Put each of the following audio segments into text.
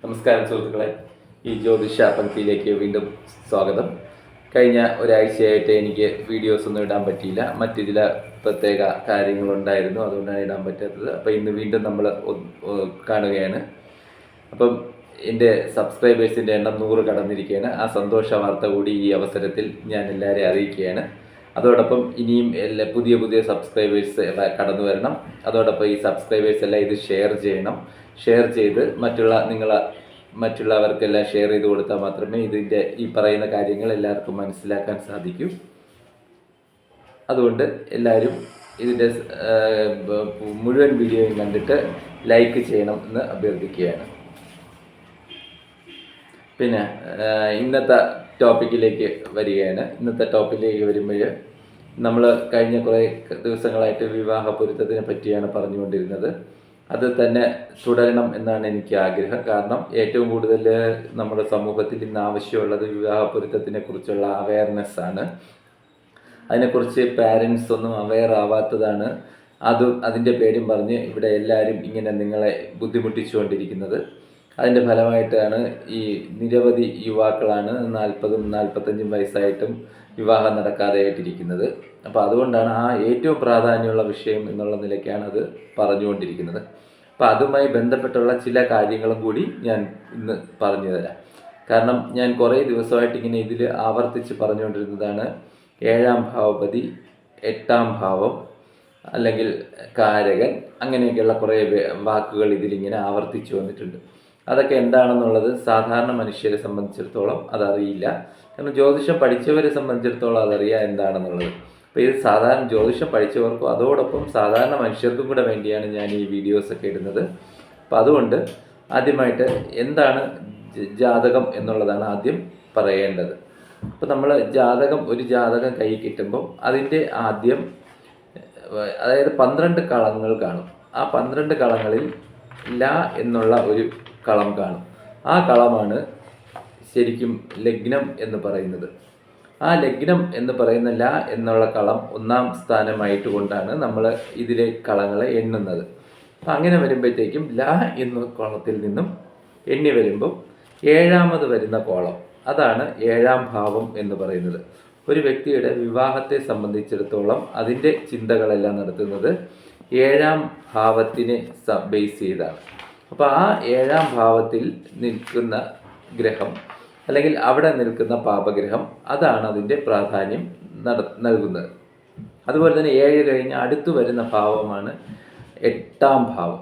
നമസ്കാരം സുഹൃത്തുക്കളെ, ഈ ജ്യോതിഷ പങ്ക്തിയിലേക്ക് വീണ്ടും സ്വാഗതം. കഴിഞ്ഞ ഒരാഴ്ചയായിട്ട് എനിക്ക് വീഡിയോസ് ഒന്നും ഇടാൻ പറ്റിയില്ല. മറ്റു ചില പ്രത്യേക കാര്യങ്ങളുണ്ടായിരുന്നു, അതുകൊണ്ടാണ് ഇടാൻ പറ്റാത്തത്. അപ്പോൾ ഇന്ന് വീണ്ടും നമ്മൾ കാണുകയാണ്. അപ്പം എൻ്റെ സബ്സ്ക്രൈബേഴ്സിൻ്റെ എണ്ണം 100 കടന്നിരിക്കുകയാണ്. ആ സന്തോഷ വാർത്ത കൂടി ഈ അവസരത്തിൽ ഞാൻ എല്ലാവരെയും അറിയിക്കുകയാണ്. അതോടൊപ്പം ഇനിയും പുതിയ പുതിയ സബ്സ്ക്രൈബേഴ്സ് കടന്നു വരണം. അതോടൊപ്പം ഈ സബ്സ്ക്രൈബേഴ്സ് എല്ലാം ഇത് ഷെയർ ചെയ്യണം. ഷെയർ ചെയ്ത് മറ്റുള്ളവർക്കെല്ലാം ഷെയർ ചെയ്ത് കൊടുത്താൽ മാത്രമേ ഇതിൻ്റെ ഈ പറയുന്ന കാര്യങ്ങൾ എല്ലാവർക്കും മനസ്സിലാക്കാൻ സാധിക്കൂ. അതുകൊണ്ട് എല്ലാവരും ഇതിൻ്റെ മുഴുവൻ വീഡിയോയും കണ്ടിട്ട് ലൈക്ക് ചെയ്യണം എന്ന് അഭ്യർത്ഥിക്കുകയാണ്. പിന്നെ ഇന്നത്തെ ടോപ്പിക്കിലേക്ക് വരികയാണ്. ഇന്നത്തെ ടോപ്പിക്കിലേക്ക് വരുമ്പോൾ നമ്മൾ കഴിഞ്ഞ കുറേ ദിവസങ്ങളായിട്ട് വിവാഹ പൊരുത്തത്തിനെ പറ്റിയാണ് പറഞ്ഞുകൊണ്ടിരുന്നത്. അത് തന്നെ തുടരണം എന്നാണ് എനിക്ക് ആഗ്രഹം. കാരണം ഏറ്റവും കൂടുതൽ നമ്മുടെ സമൂഹത്തിൽ ഇന്ന് ആവശ്യമുള്ളത് വിവാഹ പൊരുത്തത്തിനെ കുറിച്ചുള്ള അവയർനെസ്സാണ്. അതിനെക്കുറിച്ച് പാരൻസ് ഒന്നും അവെയർ ആവാത്തതാണ്. അതിൻ്റെ പേരും പറഞ്ഞ് ഇവിടെ എല്ലാവരും ഇങ്ങനെ നിങ്ങളെ ബുദ്ധിമുട്ടിച്ചുകൊണ്ടിരിക്കുന്നത്. അതിൻ്റെ ഫലമായിട്ടാണ് ഈ നിരവധി യുവാക്കളാണ് 40-45 വയസ്സായിട്ടും വിവാഹം നടക്കാതെയായിട്ടിരിക്കുന്നത്. അപ്പോൾ അതുകൊണ്ടാണ് ഏറ്റവും പ്രാധാന്യമുള്ള വിഷയം എന്നുള്ള നിലയ്ക്കാണ് അത് പറഞ്ഞുകൊണ്ടിരിക്കുന്നത്. അപ്പോൾ അതുമായി ബന്ധപ്പെട്ടുള്ള ചില കാര്യങ്ങളും കൂടി ഞാൻ ഇന്ന് പറഞ്ഞു തരാം. കാരണം ഞാൻ കുറേ ദിവസമായിട്ട് ഇങ്ങനെ ഇതിൽ ആവർത്തിച്ച് പറഞ്ഞുകൊണ്ടിരുന്നതാണ് 7ാം ഭാവപതി, 8ാം ഭാവം, അല്ലെങ്കിൽ കാരകൻ, അങ്ങനെയൊക്കെയുള്ള കുറേ വാക്കുകൾ ഇതിലിങ്ങനെ ആവർത്തിച്ചു വന്നിട്ടുണ്ട്. അതൊക്കെ എന്താണെന്നുള്ളത് സാധാരണ മനുഷ്യരെ സംബന്ധിച്ചിടത്തോളം അതറിയില്ല. കാരണം ജ്യോതിഷം പഠിച്ചവരെ സംബന്ധിച്ചിടത്തോളം അതറിയാം എന്താണെന്നുള്ളത്. അപ്പോൾ ഇത് സാധാരണ ജ്യോതിഷം പഠിച്ചവർക്കും അതോടൊപ്പം സാധാരണ മനുഷ്യർക്കും കൂടെ വേണ്ടിയാണ് ഞാൻ ഈ വീഡിയോസൊക്കെ ഇടുന്നത്. അപ്പോൾ അതുകൊണ്ട് ആദ്യമായിട്ട് എന്താണ് ജാതകം എന്നുള്ളതാണ് ആദ്യം പറയേണ്ടത്. അപ്പോൾ നമ്മൾ ഒരു ജാതകം കൈ കിട്ടുമ്പോൾ അതിൻ്റെ ആദ്യം, അതായത് 12 കളങ്ങൾ കാണും. ആ 12 കളങ്ങളിൽ ല എന്നുള്ള ഒരു കളം കാണും. ആ കളമാണ് ശരിക്കും ലഗ്നം എന്ന് പറയുന്നത്. ആ ലഗ്നം എന്ന് പറയുന്ന ല എന്നുള്ള കളം 1ാം സ്ഥാനമായിട്ട് കൊണ്ടാണ് നമ്മൾ ഇതിലെ കളങ്ങളെ എണ്ണുന്നത്. അപ്പം അങ്ങനെ വരുമ്പോഴത്തേക്കും ല എന്ന കോളത്തിൽ നിന്നും എണ്ണി വരുമ്പോൾ 7ാമത് വരുന്ന കോളം, അതാണ് 7ാം ഭാവം എന്ന് പറയുന്നത്. ഒരു വ്യക്തിയുടെ വിവാഹത്തെ സംബന്ധിച്ചിടത്തോളം അതിൻ്റെ ചിന്തകളെല്ലാം നടത്തുന്നത് 7ാം ഭാവത്തിനെ ബേസ് ചെയ്താണ്. അപ്പോൾ ആ 7ാം ഭാവത്തിൽ നിൽക്കുന്ന ഗ്രഹം അല്ലെങ്കിൽ അവിടെ നിൽക്കുന്ന പാപഗ്രഹം, അതാണ് അതിൻ്റെ പ്രാധാന്യം നൽകുന്നത്. അതുപോലെ തന്നെ 7 കഴിഞ്ഞ് അടുത്തു വരുന്ന ഭാവമാണ് 8ാം ഭാവം.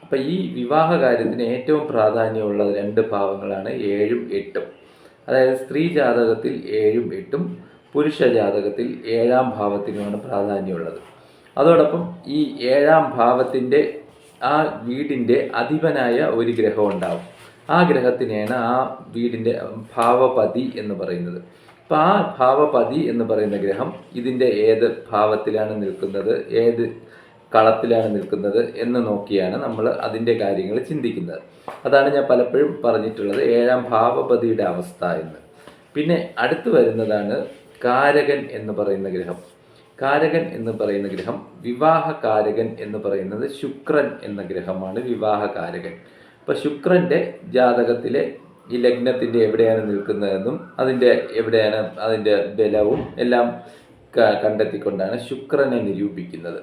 അപ്പോൾ ഈ വിവാഹ കാര്യത്തിന് ഏറ്റവും പ്രാധാന്യമുള്ള 2 ഭാവങ്ങളാണ് 7ഉം 8ഉം. അതായത് സ്ത്രീ ജാതകത്തിൽ 7ഉം 8ഉം, പുരുഷ ജാതകത്തിൽ 7ാം ഭാവത്തിനുമാണ് പ്രാധാന്യമുള്ളത്. അതോടൊപ്പം ഈ 7ാം ഭാവത്തിൻ്റെ ആ വീടിൻ്റെ അധിപനായ ഒരു ഗ്രഹം ഉണ്ടാവും. ആ ഗ്രഹത്തിനെയാണ് ആ വീടിൻ്റെ ഭാവപതി എന്ന് പറയുന്നത്. അപ്പോൾ ആ ഭാവപതി എന്ന് പറയുന്ന ഗ്രഹം ഇതിൻ്റെ ഏത് ഭാവത്തിലാണ് നിൽക്കുന്നത്, ഏത് കളത്തിലാണ് നിൽക്കുന്നത് എന്ന് നോക്കിയാണ് നമ്മൾ അതിൻ്റെ കാര്യങ്ങൾ ചിന്തിക്കുന്നത്. അതാണ് ഞാൻ പലപ്പോഴും പറഞ്ഞിട്ടുള്ളത് 7ാം ഭാവപതിയുടെ അവസ്ഥ എന്ന്. പിന്നെ അടുത്ത് വരുന്നതാണ് കാരകൻ എന്ന് പറയുന്ന ഗ്രഹം. കാരകൻ എന്ന് പറയുന്ന ഗ്രഹം, വിവാഹകാരകൻ എന്ന് പറയുന്നത് ശുക്രൻ എന്ന ഗ്രഹമാണ് വിവാഹകാരകൻ. അപ്പോൾ ശുക്രൻ്റെ ജാതകത്തിലെ ഈ ലഗ്നത്തിൻ്റെ എവിടെയാണ് നിൽക്കുന്നതെന്നും എവിടെയാണ് അതിൻ്റെ ബലവും എല്ലാം കണ്ടെത്തിക്കൊണ്ടാണ് ശുക്രനെ നിരൂപിക്കുന്നത്.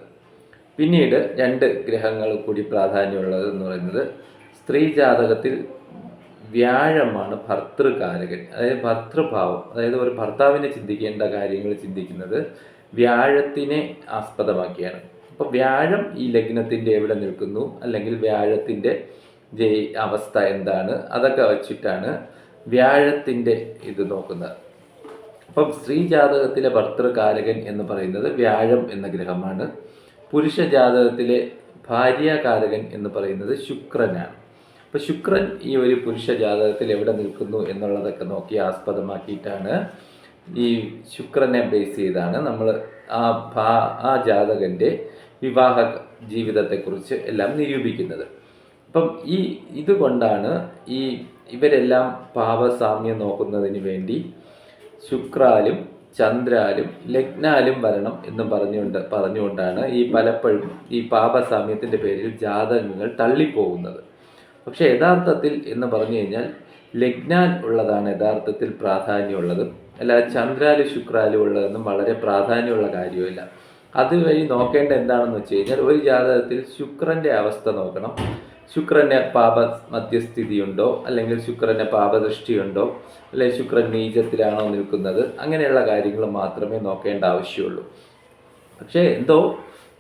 പിന്നീട് 2 ഗ്രഹങ്ങൾ കൂടി പ്രാധാന്യമുള്ളത് എന്ന് പറയുന്നത് സ്ത്രീ ജാതകത്തിൽ വ്യാഴമാണ് ഭർതൃകാരകൻ. അതായത് ഭർതൃഭാവം, അതായത് ഒരു ഭർത്താവിനെ ചിന്തിക്കേണ്ട കാര്യങ്ങൾ ചിന്തിക്കുന്നത് വ്യാഴത്തിനെ ആസ്പദമാക്കിയാണ്. അപ്പോൾ വ്യാഴം ഈ ലഗ്നത്തിൻ്റെ എവിടെ നിൽക്കുന്നു, അല്ലെങ്കിൽ വ്യാഴത്തിൻ്റെ അവസ്ഥ എന്താണ്, അതൊക്കെ വച്ചിട്ടാണ് വ്യാഴത്തിൻ്റെ ഇത് നോക്കുന്നത്. അപ്പം സ്ത്രീ ജാതകത്തിലെ ഭർതൃകാരകൻ എന്ന് പറയുന്നത് വ്യാഴം എന്ന ഗ്രഹമാണ്. പുരുഷ ജാതകത്തിലെ ഭാര്യാകാരകൻ എന്ന് പറയുന്നത് ശുക്രനാണ്. അപ്പോൾ ശുക്രൻ ഈ ഒരു പുരുഷ ജാതകത്തിൽ എവിടെ നിൽക്കുന്നു എന്നുള്ളതൊക്കെ നോക്കി ആസ്പദമാക്കിയിട്ടാണ്, ഈ ശുക്രനെ ബേസ് ചെയ്താണ് നമ്മൾ ആ ജാതകൻ്റെ വിവാഹ ജീവിതത്തെക്കുറിച്ച് എല്ലാം നിരൂപിക്കുന്നത്. അപ്പം ഇതുകൊണ്ടാണ് ഇവരെല്ലാം പാപസാമ്യം നോക്കുന്നതിന് വേണ്ടി ശുക്രാലും ചന്ദ്രാലും ലഗ്നാലും വരണം എന്നും പറഞ്ഞുകൊണ്ടാണ് പലപ്പോഴും ഈ പാപസാമ്യത്തിൻ്റെ പേരിൽ ജാതകങ്ങൾ തള്ളിപ്പോകുന്നത്. പക്ഷേ യഥാർത്ഥത്തിൽ എന്ന് പറഞ്ഞു കഴിഞ്ഞാൽ ലഗ്നാൽ ഉള്ളതാണ് യഥാർത്ഥത്തിൽ പ്രാധാന്യമുള്ളത്, അല്ലാതെ ചന്ദ്രാല് ശുക്രാലും ഉള്ളതൊന്നും വളരെ പ്രാധാന്യമുള്ള കാര്യമില്ല. അതുവഴി നോക്കേണ്ട എന്താണെന്ന് വെച്ച് കഴിഞ്ഞാൽ ഒരു ജാതകത്തിൽ ശുക്രൻ്റെ അവസ്ഥ നോക്കണം. ശുക്രന് പാപ മധ്യസ്ഥിതിയുണ്ടോ, അല്ലെങ്കിൽ ശുക്രന് പാപദൃഷ്ടിയുണ്ടോ, അല്ലെങ്കിൽ ശുക്രൻ നീചത്തിലാണോ നിൽക്കുന്നത്, അങ്ങനെയുള്ള കാര്യങ്ങൾ മാത്രമേ നോക്കേണ്ട ആവശ്യമുള്ളൂ. പക്ഷേ എന്തോ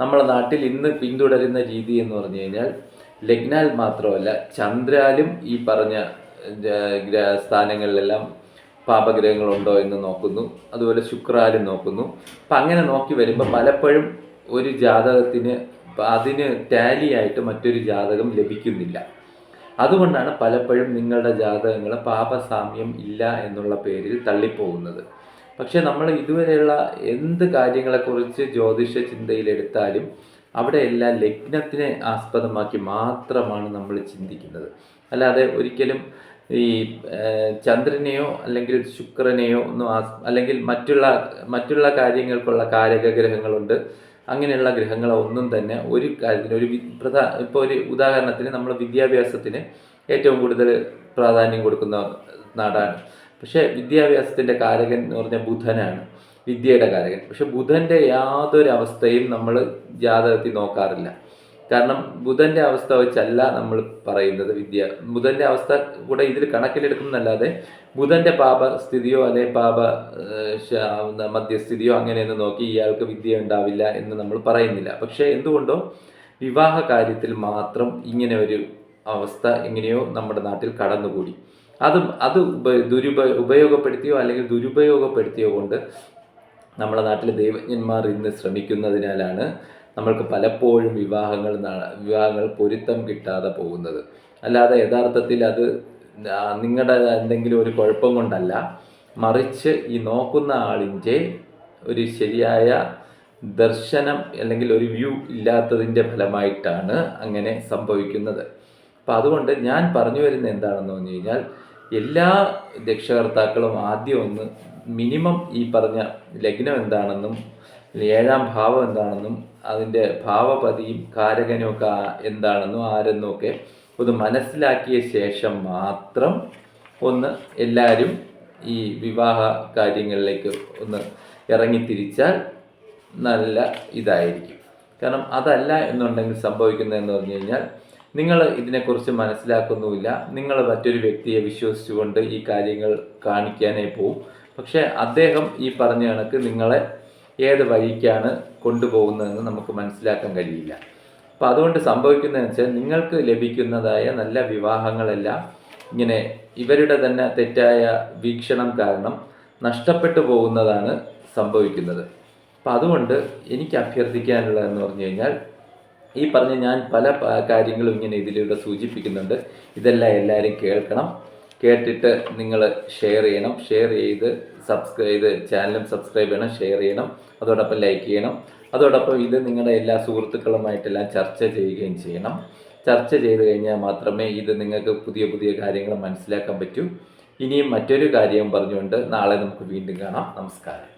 നമ്മുടെ നാട്ടിൽ ഇന്ന് പിന്തുടരുന്ന രീതി എന്ന് പറഞ്ഞു കഴിഞ്ഞാൽ ലഗ്നാൽ മാത്രമല്ല ചന്ദ്രാലും ഈ പറഞ്ഞ സ്ഥാനങ്ങളിലെല്ലാം പാപഗ്രഹങ്ങളുണ്ടോ എന്ന് നോക്കുന്നു, അതുപോലെ ശുക്രാലും നോക്കുന്നു. അപ്പം അങ്ങനെ നോക്കി വരുമ്പോൾ പലപ്പോഴും ഒരു ജാതകത്തിന് അതിന് ടാലിയായിട്ട് മറ്റൊരു ജാതകം ലഭിക്കുന്നില്ല. അതുകൊണ്ടാണ് പലപ്പോഴും നിങ്ങളുടെ ജാതകങ്ങൾ പാപസാമ്യം ഇല്ല എന്നുള്ള പേരിൽ തള്ളിപ്പോകുന്നത്. പക്ഷേ നമ്മൾ ഇതുവരെയുള്ള എന്ത് കാര്യങ്ങളെക്കുറിച്ച് ജ്യോതിഷ ചിന്തയിലെടുത്താലും അവിടെയെല്ലാം ലഗ്നത്തിനെ ആസ്പദമാക്കി മാത്രമാണ് നമ്മൾ ചിന്തിക്കുന്നത്. അല്ലാതെ ഒരിക്കലും ഈ ചന്ദ്രനെയോ അല്ലെങ്കിൽ ശുക്രനെയോ ഒന്നും അല്ലെങ്കിൽ മറ്റുള്ള കാര്യങ്ങൾക്കുള്ള കാരകഗ്രഹങ്ങളുണ്ട്, അങ്ങനെയുള്ള ഗ്രഹങ്ങളോ ഒന്നും തന്നെ ഒരു കാര്യത്തിന് ഇപ്പോൾ ഒരു ഉദാഹരണത്തിന് നമ്മൾ വിദ്യാഭ്യാസത്തിന് ഏറ്റവും കൂടുതൽ പ്രാധാന്യം കൊടുക്കുന്ന നാടാണ്. പക്ഷേ വിദ്യാഭ്യാസത്തിൻ്റെ കാരകൻ എന്ന് പറഞ്ഞാൽ ബുധനാണ്, വിദ്യയുടെ കാരകൻ. പക്ഷെ ബുധൻ്റെ യാതൊരു അവസ്ഥയും നമ്മൾ ജാതകത്തിൽ നോക്കാറില്ല. കാരണം ബുധൻ്റെ അവസ്ഥ വെച്ചല്ല നമ്മൾ പറയുന്നത് ബുധൻ്റെ അവസ്ഥ കൂടെ ഇതിൽ കണക്കിലെടുക്കുന്നതല്ലാതെ ബുധൻ്റെ പാപസ്ഥിതിയോ അല്ലെങ്കിൽ മധ്യസ്ഥിതിയോ അങ്ങനെയൊന്നും നോക്കി ഇയാൾക്ക് വിദ്യ ഉണ്ടാവില്ല എന്ന് നമ്മൾ പറയുന്നില്ല. പക്ഷേ എന്തുകൊണ്ടോ വിവാഹ കാര്യത്തിൽ മാത്രം ഇങ്ങനെ ഒരു അവസ്ഥ എങ്ങനെയോ നമ്മുടെ നാട്ടിൽ കടന്നുകൂടി. അത് ഉപയോഗപ്പെടുത്തിയോ അല്ലെങ്കിൽ ദുരുപയോഗപ്പെടുത്തിയോ കൊണ്ട് നമ്മുടെ നാട്ടിലെ ദൈവജ്ഞന്മാർ ഇന്ന് ശ്രമിക്കുന്നതിനാലാണ് നമ്മൾക്ക് പലപ്പോഴും വിവാഹങ്ങൾ പൊരുത്തം കിട്ടാതെ പോകുന്നത്. അല്ലാതെ യഥാർത്ഥത്തിൽ അത് നിങ്ങളുടെ എന്തെങ്കിലും ഒരു കുഴപ്പം കൊണ്ടല്ല, മറിച്ച് ഈ നോക്കുന്ന ആളിൻ്റെ ഒരു ശരിയായ ദർശനം അല്ലെങ്കിൽ ഒരു വ്യൂ ഇല്ലാത്തതിൻ്റെ ഫലമായിട്ടാണ് അങ്ങനെ സംഭവിക്കുന്നത്. അപ്പം അതുകൊണ്ട് ഞാൻ പറഞ്ഞു വരുന്നത് എന്താണെന്ന് പറഞ്ഞു കഴിഞ്ഞാൽ എല്ലാ രക്ഷകർത്താക്കളും ആദ്യം ഒന്ന് മിനിമം ഈ പറഞ്ഞ ലഗ്നം എന്താണെന്നും ഏഴാം ഭാവം എന്താണെന്നും അതിൻ്റെ ഭാവപതിയും കാരകനും ഒക്കെ എന്താണെന്നും ആരെന്നും ഒക്കെ ഒന്ന് മനസ്സിലാക്കിയ ശേഷം മാത്രം ഒന്ന് എല്ലാവരും ഈ വിവാഹ കാര്യങ്ങളിലേക്ക് ഒന്ന് ഇറങ്ങിത്തിരിച്ചാൽ നല്ല ഇതായിരിക്കും. കാരണം അതല്ല എന്നുണ്ടെങ്കിൽ സംഭവിക്കുന്നതെന്ന് പറഞ്ഞു കഴിഞ്ഞാൽ നിങ്ങൾ ഇതിനെക്കുറിച്ച് മനസ്സിലാക്കുന്നുമില്ല, നിങ്ങൾ മറ്റൊരു വ്യക്തിയെ വിശ്വസിച്ചുകൊണ്ട് ഈ കാര്യങ്ങൾ കാണിക്കാനേ പോവും. പക്ഷേ അദ്ദേഹം ഈ പറഞ്ഞ കണക്ക് നിങ്ങളെ ഏത് വഴിക്കാണ് കൊണ്ടുപോകുന്നതെന്ന് നമുക്ക് മനസ്സിലാക്കാൻ കഴിയില്ല. അപ്പോൾ അതുകൊണ്ട് സംഭവിക്കുന്നതെന്ന് വെച്ചാൽ നിങ്ങൾക്ക് ലഭിക്കുന്നതായ നല്ല വിവാഹങ്ങളെല്ലാം ഇങ്ങനെ ഇവരുടെ തന്നെ തെറ്റായ വീക്ഷണം കാരണം നഷ്ടപ്പെട്ടു പോകുന്നതാണ് സംഭവിക്കുന്നത്. അപ്പം അതുകൊണ്ട് എനിക്ക് അഭ്യർത്ഥിക്കാനുള്ളതെന്ന് പറഞ്ഞു കഴിഞ്ഞാൽ ഈ പറഞ്ഞ ഞാൻ പല കാര്യങ്ങളും ഇങ്ങനെ ഇതിലൂടെ സൂചിപ്പിക്കുന്നുണ്ട്. ഇതെല്ലാം എല്ലാവരും കേൾക്കണം. കേട്ടിട്ട് നിങ്ങൾ ഷെയർ ചെയ്യണം. ഷെയർ ചെയ്ത് ചാനലും സബ്സ്ക്രൈബ് ചെയ്യണം, ഷെയർ ചെയ്യണം, അതോടൊപ്പം ലൈക്ക് ചെയ്യണം. അതോടൊപ്പം ഇത് നിങ്ങളുടെ എല്ലാ സുഹൃത്തുക്കളുമായിട്ടെല്ലാം ചർച്ച ചെയ്യുകയും ചെയ്യണം. ചർച്ച ചെയ്ത് കഴിഞ്ഞാൽ മാത്രമേ ഇത് നിങ്ങൾക്ക് പുതിയ പുതിയ കാര്യങ്ങൾ മനസ്സിലാക്കാൻ പറ്റൂ. ഇനിയും മറ്റൊരു കാര്യം പറഞ്ഞുകൊണ്ട് നാളെ നമുക്ക് വീണ്ടും കാണാം. നമസ്കാരം.